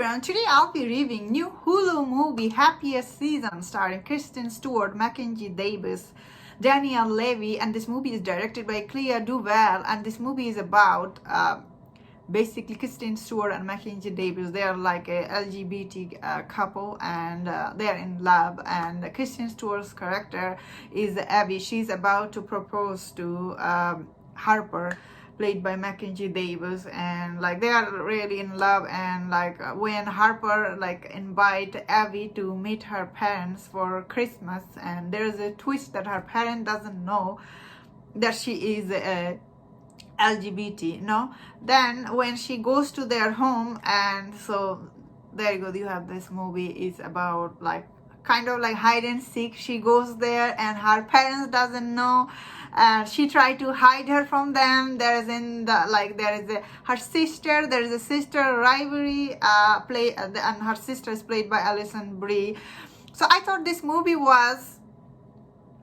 everyone, today I'll be reviewing new Hulu movie Happiest season starring Kristen Stewart, Mackenzie Davis, Daniel Levy, and this movie is directed by Clea Duvall, and this movie is about basically Kristen Stewart and Mackenzie Davis. They are like a LGBT couple, and they are in love, and Kristen Stewart's character is Abby. She's about to propose to Harper, played by Mackenzie Davis, and like they are really in love. And like when Harper like invite Abby to meet her parents for Christmas, and there's a twist that her parent doesn't know that she is a LGBT, no? Then when she goes to their home, and so there you go, you have this movie is about like kind of like hide and seek. She goes there and her parents doesn't know. She tried to hide her from them. There is her sister. There is a sister rivalry and her sister is played by Alison Brie. So I thought this movie was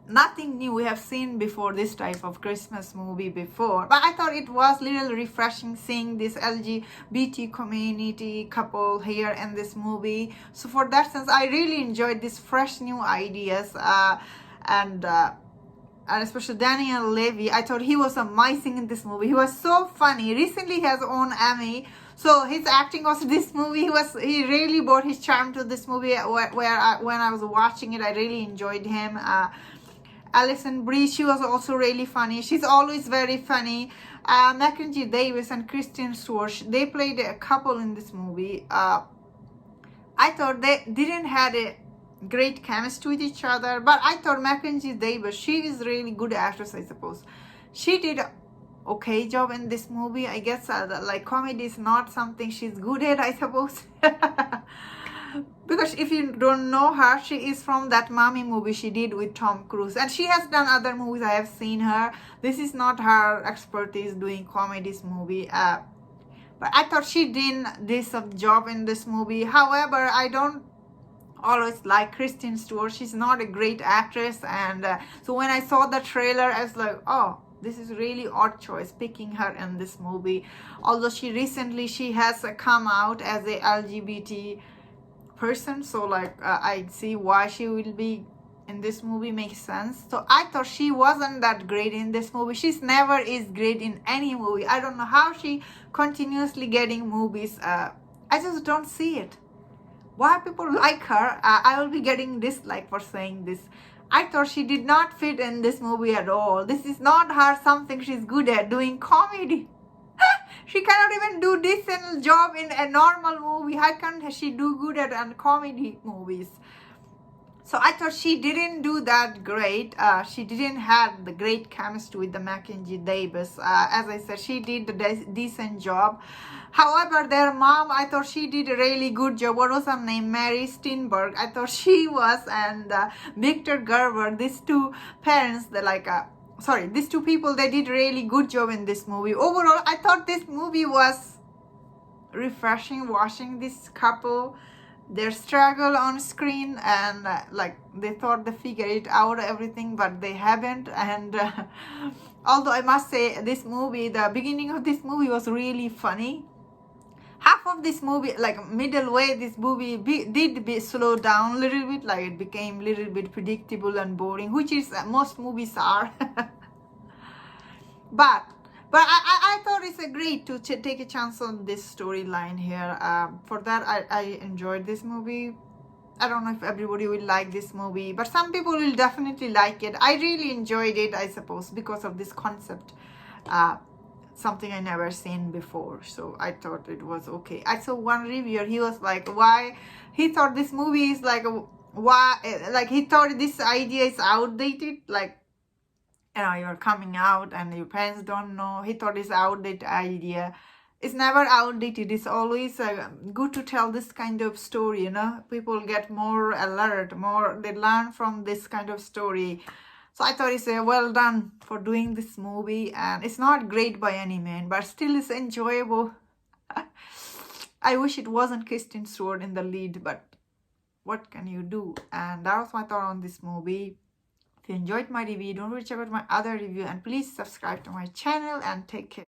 nothing new. We have seen before this type of Christmas movie before, but I thought it was little refreshing seeing this LGBT community couple here in this movie. So for that sense, I really enjoyed these fresh new ideas, and especially Daniel Levy. I thought he was amazing in this movie. He was so funny. Recently he has won Emmy, so his acting was this movie. He really brought his charm to this movie. When I was watching it, I really enjoyed him. Alison Brie, she was also really funny. She's always very funny. Mackenzie Davis and Kristen Stewart, they played a couple in this movie. I thought they didn't had a great chemistry with each other, but I thought Mackenzie Davis, she is really good actress, I suppose. She did a okay job in this movie. I guess like comedy is not something she's good at, I suppose. Because if you don't know her, she is from that Mommy movie she did with Tom Cruise, and she has done other movies. I have seen her. This is not her expertise doing comedies movie, but I thought she did this job in this movie. However, I don't always like Kristen Stewart. She's not a great actress, and so when I saw the trailer, I was like, oh, this is really odd choice picking her in this movie. Although she has come out as a LGBT person, so like I see why she will be in this movie, makes sense. So I thought she wasn't that great in this movie. She's never is great in any movie. I don't know how she continuously getting movies. I just don't see it. Why people like her? I will be getting dislike for saying this. I thought she did not fit in this movie at all. This is not her something she's good at, doing comedy. She cannot even do decent job in a normal movie. How can she do good at comedy movies? So I thought she didn't do that great. She didn't have the great chemistry with the Mackenzie Davis. As I said, she did a decent job. However, their mom, I thought she did a really good job. What was her name? Mary Steenburgen. I thought she was, and Victor Garber. These two parents, these two people, they did really good job in this movie. Overall, I thought this movie was refreshing watching this couple, their struggle on screen, and like they thought they figured it out everything, but they haven't. And although I must say this movie, the beginning of this movie was really funny. Half of this movie, like middle way, this movie did slow down a little bit, like it became a little bit predictable and boring, which is most movies are. but I thought it's a great to take a chance on this storyline here. For that, I enjoyed this movie. I don't know if everybody will like this movie, but some people will definitely like it. I really enjoyed it, I suppose, because of this concept. Something I never seen before, so I thought it was okay. I saw one reviewer, he was like, why he thought this movie is like, why, like he thought this idea is outdated, like, you know, you're coming out and your parents don't know. He thought it's outdated idea. It's never outdated. It's always good to tell this kind of story, you know. People get more alert, they learn from this kind of story. So I thought it's well done for doing this movie, and it's not great by any means, but still it's enjoyable. I wish it wasn't Kristen Stewart in the lead, but what can you do? And that was my thought on this movie. If you enjoyed my review, don't forget to check out my other review, and please subscribe to my channel, and take care.